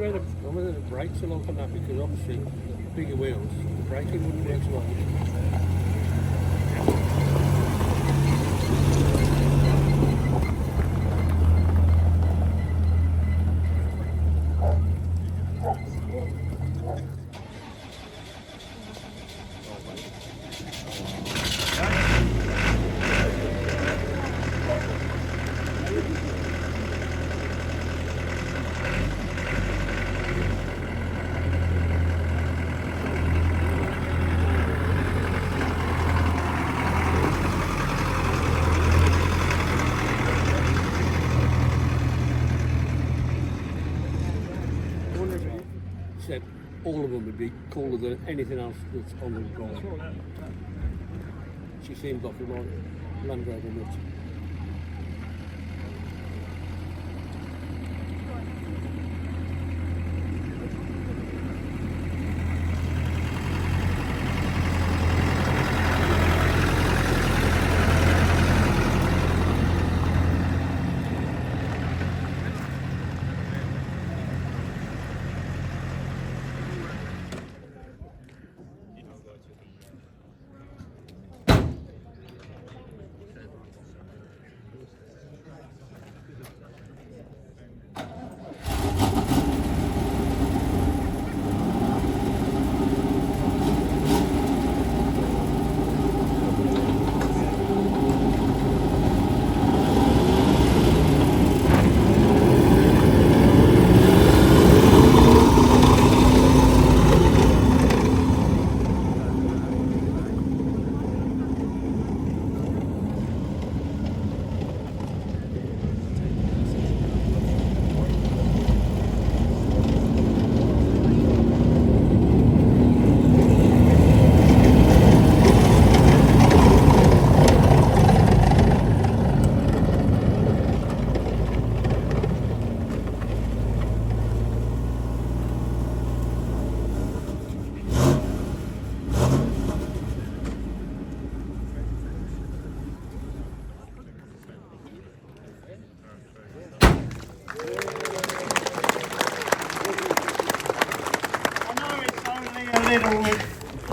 where the brakes are like on that, because obviously bigger wheels, the braking wouldn't work so well. Said all of them would be cooler than anything else that's on the road. She seemed like a right Land Rover nut.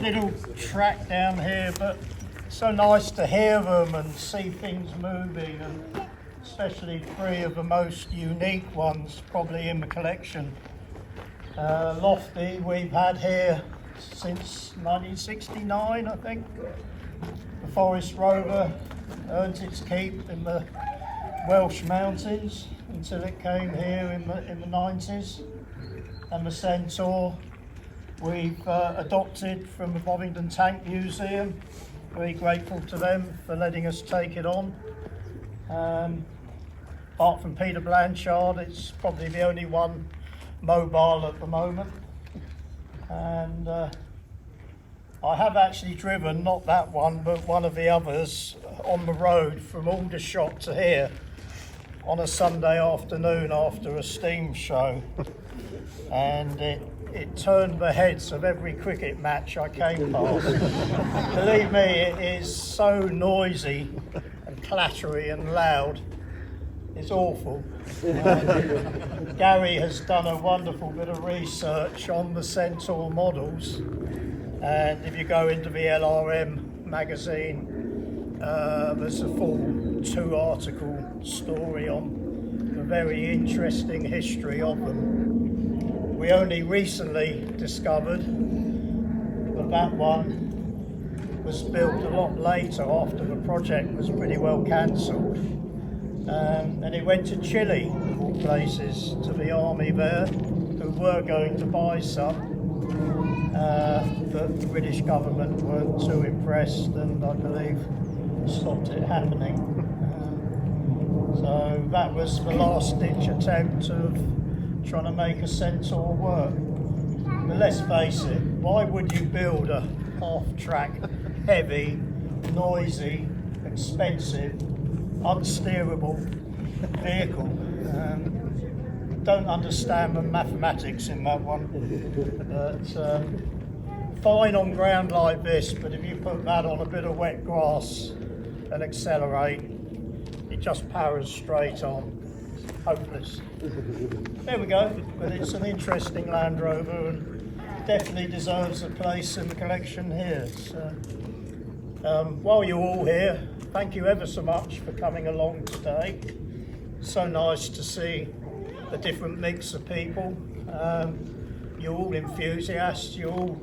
Little track down here, but it's so nice to hear them and see things moving, and especially three of the most unique ones probably in the collection. Lofty we've had here since 1969, I think. The Forest Rover earned its keep in the Welsh mountains until it came here in the 90s, and the Centaur we've adopted from the Bovingdon Tank Museum. Very grateful to them for letting us take it on. Apart from Peter Blanchard, it's probably the only one mobile at the moment. And I have actually driven, not that one, but one of the others on the road from Aldershot to here on a Sunday afternoon after a steam show. And it turned the heads of every cricket match I came past. Believe me, it is so noisy and clattery and loud. It's awful. Gary has done a wonderful bit of research on the Centaur models, and if you go into the LRM magazine, there's a full 2-article story on the very interesting history of them. We only recently discovered that one was built a lot later after the project was pretty well cancelled. And it went to Chile, of all places, to the army there, who were going to buy some, but the British government weren't too impressed, and I believe stopped it happening. So that was the last-ditch attempt of trying to make a Centaur work. But let's face it, why would you build a half-track, heavy, noisy, expensive, unsteerable vehicle? Don't understand the mathematics in that one. But, fine on ground like this, but if you put that on a bit of wet grass and accelerate, it just powers straight on. hopeless. There we go, but it's an interesting Land Rover and definitely deserves a place in the collection here. So, while you're all here, thank you ever so much for coming along today. So nice to see a different mix of people. You're all enthusiasts, you're all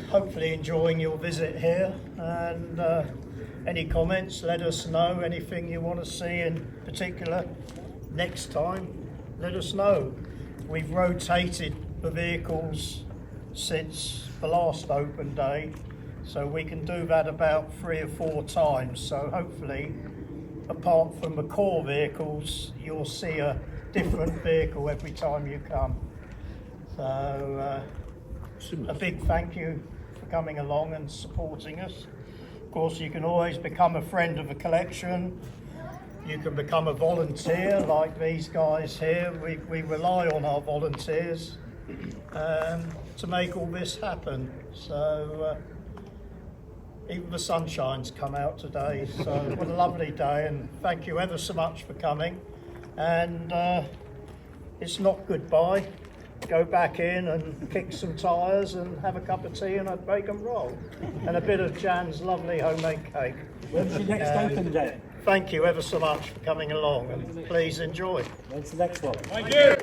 hopefully enjoying your visit here, and any comments, let us know. Anything you want to see in particular next time, let us know. We've rotated the vehicles since the last open day, so we can do that about 3 or 4 times. So hopefully, apart from the core vehicles, you'll see a different vehicle every time you come. So a big thank you for coming along and supporting us. Of course, you can always become a friend of the collection. You can become a volunteer like these guys here. We rely on our volunteers to make all this happen. So even the sunshine's come out today. So what a lovely day, and thank you ever so much for coming. And it's not goodbye. Go back in and kick some tyres and have a cup of tea and a bacon roll and a bit of Jan's lovely homemade cake. When's your next open day? Thank you ever so much for coming along, and please enjoy. When's the next one? Thank you.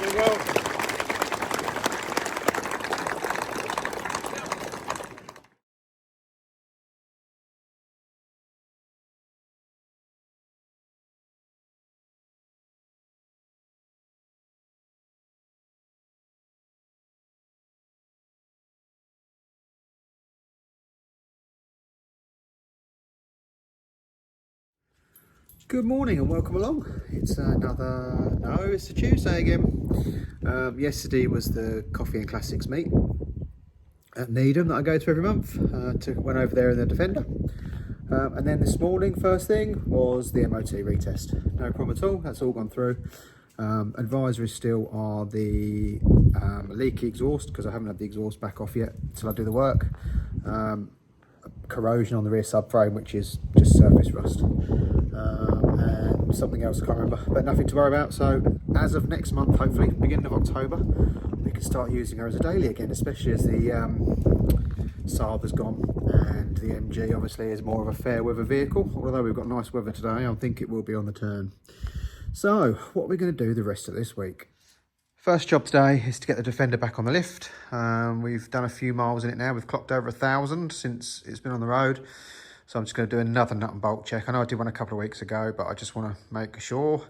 You're welcome. Good morning and welcome along. It's it's a Tuesday again. Yesterday was the Coffee and Classics meet at Needham that I go to every month. Went over there in the Defender. And then this morning, first thing, was the MOT retest. No problem at all, that's all gone through. Advisories still are the leaky exhaust, because I haven't had the exhaust back off yet until I do the work. Corrosion on the rear subframe, which is just surface rust. And something else I can't remember, but nothing to worry about. So as of next month, hopefully beginning of October, we can start using her as a daily again, especially as the Saab has gone and the MG obviously is more of a fair weather vehicle. Although we've got nice weather today, I think it will be on the turn. So what are we going to do the rest of this week? First job today is to get the Defender back on the lift. We've done a few miles in it now. We've clocked over 1,000 since it's been on the road. So I'm just going to do another nut and bolt check. I know I did one a couple of weeks ago, but I just want to make sure.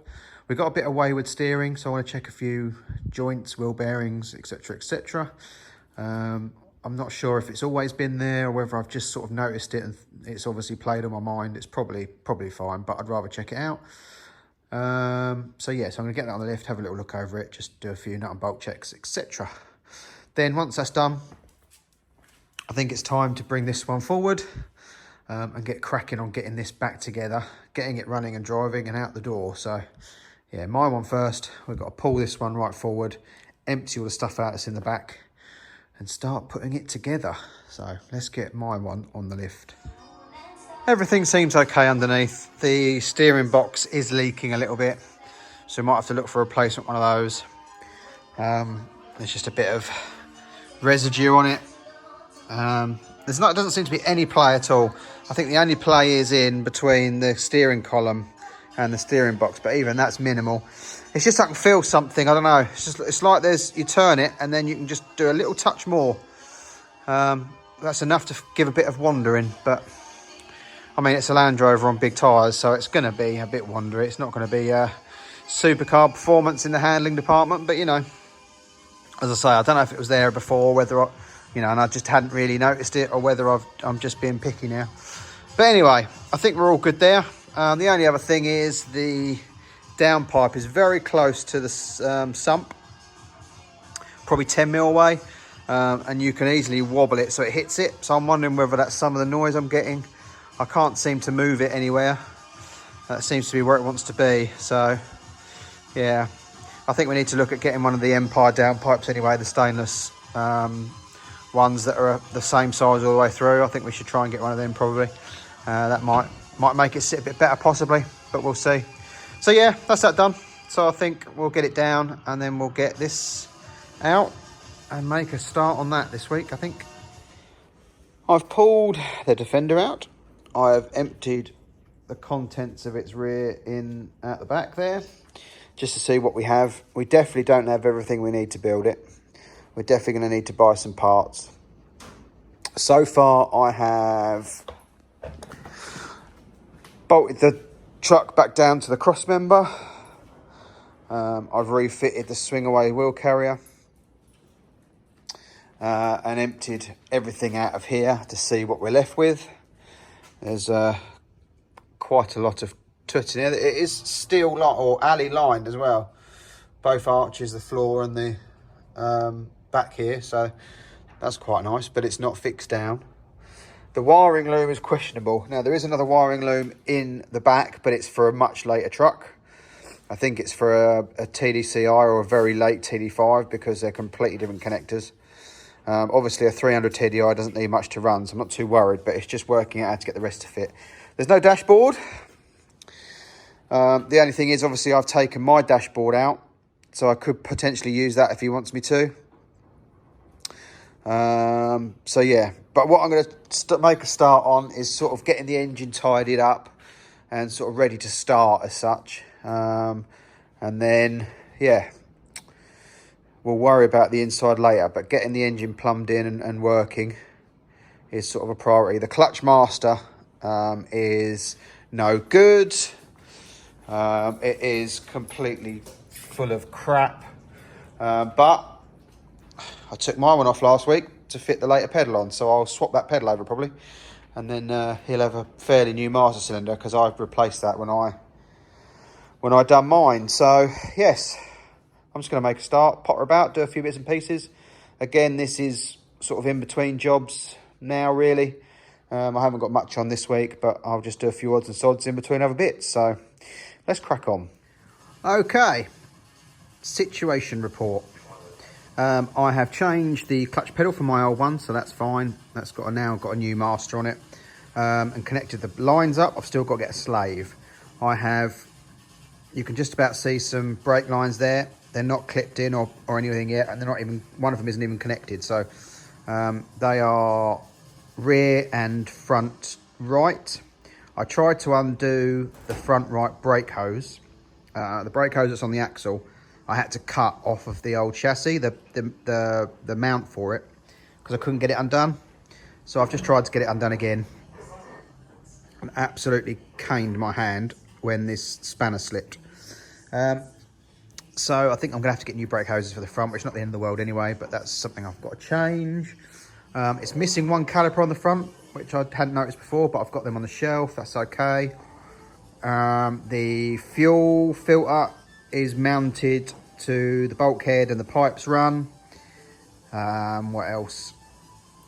We've got a bit of wayward steering, so I want to check a few joints, wheel bearings, etc, etc. I'm not sure if it's always been there or whether I've just sort of noticed it and it's obviously played on my mind. It's probably fine, but I'd rather check it out. So yeah, so I'm going to get that on the lift, have a little look over it, just do a few nut and bolt checks, etc. Then once that's done, I think it's time to bring this one forward. And get cracking on getting this back together, getting it running and driving and out the door. So yeah, my one first. We've got to pull this one right forward, empty all the stuff out that's in the back and start putting it together. So let's get my one on the lift. Everything seems okay underneath. The steering box is leaking a little bit, so we might have to look for a replacement one of those. There's just a bit of residue on it. Doesn't seem to be any play at all. I think the only play is in between the steering column and the steering box, but even that's minimal. It's just I can feel something, I don't know. It's like you turn it and then you can just do a little touch more. That's enough to give a bit of wandering, but I mean, it's a Land Rover on big tyres, so it's going to be a bit wandery. It's not going to be a supercar performance in the handling department, but you know, as I say, I don't know if it was there before, whether and I just hadn't really noticed it, or whether I'm just being picky now. But anyway, I think we're all good there. The only other thing is the downpipe is very close to the sump, probably 10 mil away, and you can easily wobble it so it hits it. So I'm wondering whether that's some of the noise I'm getting. I can't seem to move it anywhere. That seems to be where it wants to be. So yeah, I think we need to look at getting one of the Empire downpipes anyway, the stainless ones that are the same size all the way through. I think we should try and get one of them probably. That might make it sit a bit better possibly. but we'll see. So yeah, that's that done. So I think we'll get it down and then we'll get this out and make a start on that this week, I think. I've pulled the Defender out. I've emptied the contents of its rear in at the back there, just to see what we have. We definitely don't have everything we need to build it. We're definitely going to need to buy some parts. So far, I have bolted the truck back down to the cross member. I've refitted the swing away wheel carrier and emptied everything out of here to see what we're left with. There's quite a lot of tooth in here. It is steel or alley lined as well, both arches, the floor and the back here, so that's quite nice, but it's not fixed down. The wiring loom is questionable. Now there is another wiring loom in the back, but it's for a much later truck. I think it's for a TDCI or a very late TD5 because they're completely different connectors. Obviously a 300 TDI doesn't need much to run, so I'm not too worried, but it's just working out how to get the rest to fit. There's no dashboard. The only thing is, obviously, I've taken my dashboard out, so I could potentially use that if he wants me to. So yeah, but what I'm going to make a start on is sort of getting the engine tidied up and sort of ready to start as such. And then, yeah, we'll worry about the inside later, but getting the engine plumbed in and working is sort of a priority. The clutch master is no good. It is completely full of crap, but I took my one off last week to fit the later pedal on, so I'll swap that pedal over probably, and then he'll have a fairly new master cylinder because I've replaced that when I done mine. So yes, I'm just going to make a start, potter about, do a few bits and pieces. Again, this is sort of in between jobs now really. I haven't got much on this week, but I'll just do a few odds and sods in between other bits. So let's crack on. Okay, situation report. I have changed the clutch pedal from my old one, so that's fine. That's now got a new master on it, and connected the lines up. I've still got to get a slave. You can just about see some brake lines there. They're not clipped in or anything yet, and they're not even, one of them isn't even connected. So they are rear and front right. I tried to undo the front right brake hose. The brake hose that's on the axle, I had to cut off of the old chassis, the mount for it, because I couldn't get it undone. So I've just tried to get it undone again, and absolutely caned my hand when this spanner slipped. So I think I'm gonna have to get new brake hoses for the front, which is not the end of the world anyway, but that's something I've got to change. It's missing one caliper on the front, which I hadn't noticed before, but I've got them on the shelf, that's okay. The fuel filter is mounted to the bulkhead and the pipes run. What else?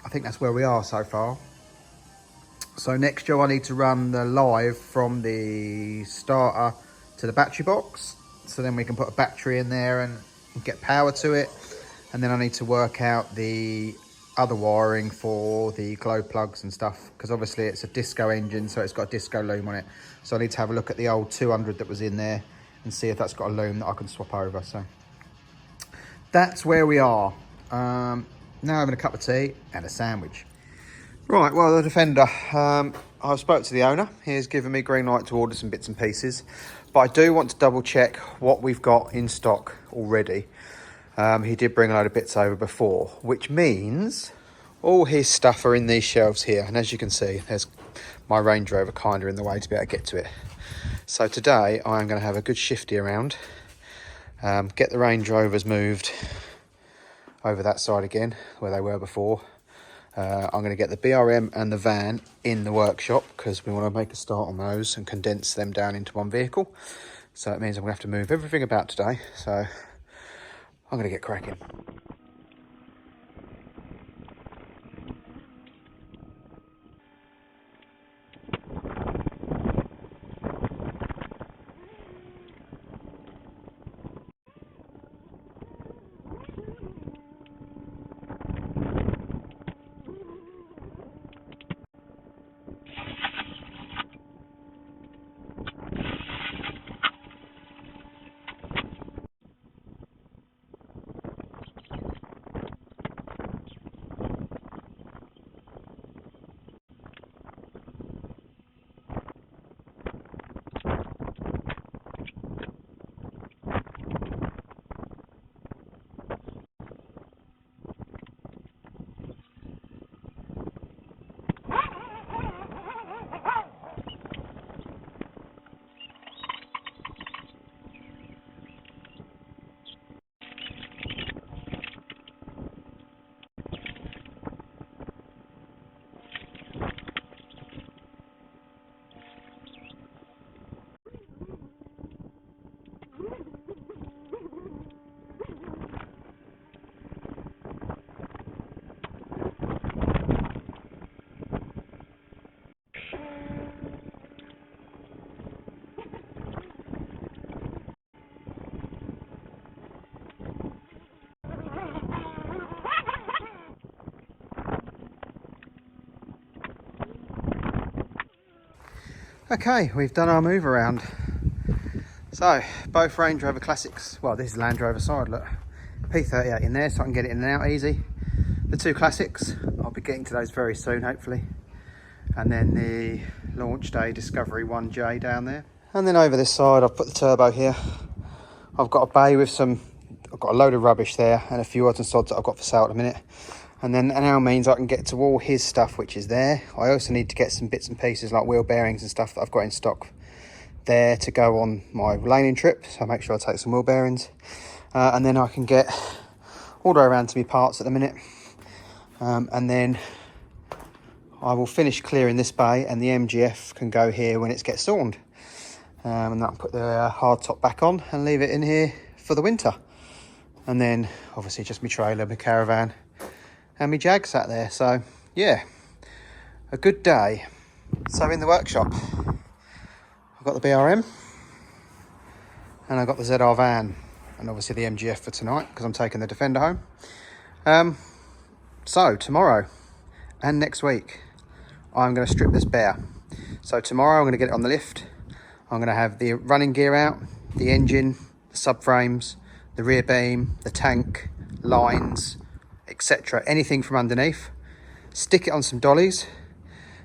I think that's where we are so far. So next job, I need to run the live from the starter to the battery box, so then we can put a battery in there and get power to it. And then I need to work out the other wiring for the glow plugs and stuff, because obviously it's a disco engine, so it's got a disco loom on it. So I need to have a look at the old 200 that was in there and see if that's got a loom that I can swap over. So that's where we are. Now having a cup of tea and a sandwich. Right, well, the Defender, I spoke to the owner. He's given me green light to order some bits and pieces, but I do want to double check what we've got in stock already. He did bring a load of bits over before, which means all his stuff are in these shelves here. And as you can see, there's my Range Rover kind of in the way to be able to get to it. So today I am going to have a good shifty around, get the Range Rovers moved over that side again where they were before. I'm going to get the BRM and the van in the workshop because we want to make a start on those and condense them down into one vehicle. So it means I'm going to have to move everything about today. So I'm going to get cracking. Okay, we've done our move around. So, both Range Rover Classics, well this is Land Rover side, look. P38 in there so I can get it in and out easy. The 2 Classics, I'll be getting to those very soon hopefully. And then the launch day Discovery 1J down there. And then over this side I've put the turbo here. I've got a bay with I've got a load of rubbish there and a few odds and sods that I've got for sale at the minute. And then that now means I can get to all his stuff which is there. I also need to get some bits and pieces like wheel bearings and stuff that I've got in stock there to go on my laning trip. So make sure I take some wheel bearings. And then I can get all the way around to my parts at the minute. And then I will finish clearing this bay and the MGF can go here when it gets sawned. And I'll put the hard top back on and leave it in here for the winter. And then obviously just my trailer, my caravan and my Jag sat there. So yeah, a good day. So in the workshop, I've got the BRM and I've got the ZR van and obviously the MGF for tonight because I'm taking the Defender home. So tomorrow and next week, I'm going to strip this bare. So tomorrow I'm going to get it on the lift. I'm going to have the running gear out, the engine, the subframes, the rear beam, the tank, lines, etc. Anything from underneath. Stick it on some dollies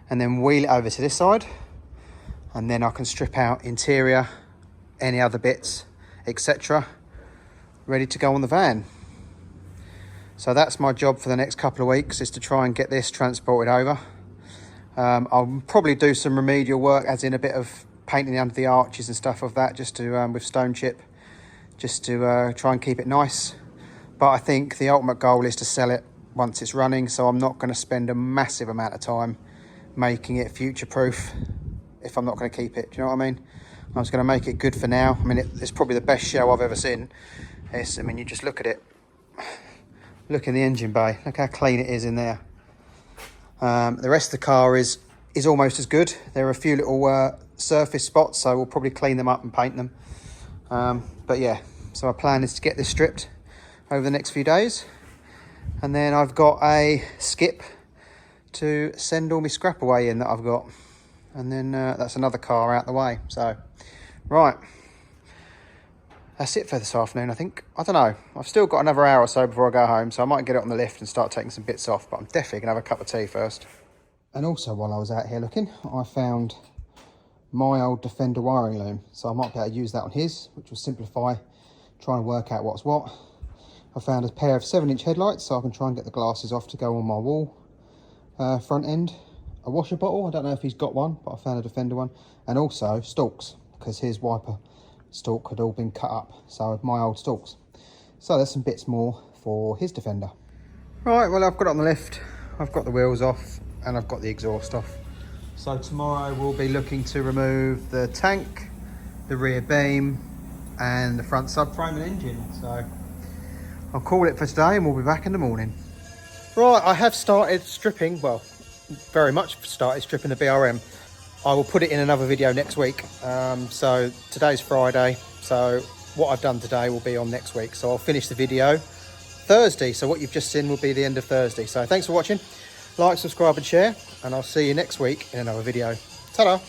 and then wheel it over to this side. And then I can strip out interior, any other bits, etc. Ready to go on the van. So that's my job for the next couple of weeks, is to try and get this transported over. I'll probably do some remedial work, as in a bit of painting under the arches and stuff of that, just to with stone chip, just to try and keep it nice. But I think the ultimate goal is to sell it once it's running, so I'm not going to spend a massive amount of time making it future proof if I'm not going to keep it. Do you know what I mean? I was going to make it good for now. I mean, it's probably the best shell I've ever seen. I mean, you just look at it. Look in the engine bay. Look how clean it is in there. The rest of the car is almost as good. There are a few little surface spots, so we'll probably clean them up and paint them. But yeah, so our plan is to get this stripped over the next few days. And then I've got a skip to send all my scrap away in that I've got. And then that's another car out the way. So, right. That's it for this afternoon, I think. I don't know. I've still got another hour or so before I go home, so I might get it on the lift and start taking some bits off, but I'm definitely going to have a cup of tea first. And also, while I was out here looking, I found my old Defender wiring loom, so I might be able to use that on his, which will simplify trying to work out what's what. I found a pair of 7-inch headlights, so I can try and get the glasses off to go on my wall front end. A washer bottle, I don't know if he's got one, but I found a Defender one. And also stalks, because his wiper stalk had all been cut up, so my old stalks. So there's some bits more for his Defender. Right, well, I've got it on the lift, I've got the wheels off, and I've got the exhaust off. So tomorrow we'll be looking to remove the tank, the rear beam, and the front subframe and engine. So I'll call it for today and we'll be back in the morning. Right, I have started stripping, well, very much started stripping the BRM. I will put it in another video next week. So today's Friday, so what I've done today will be on next week. So I'll finish the video Thursday. So what you've just seen will be the end of Thursday. So thanks for watching. Like, subscribe and share, and I'll see you next week in another video. Ta-da!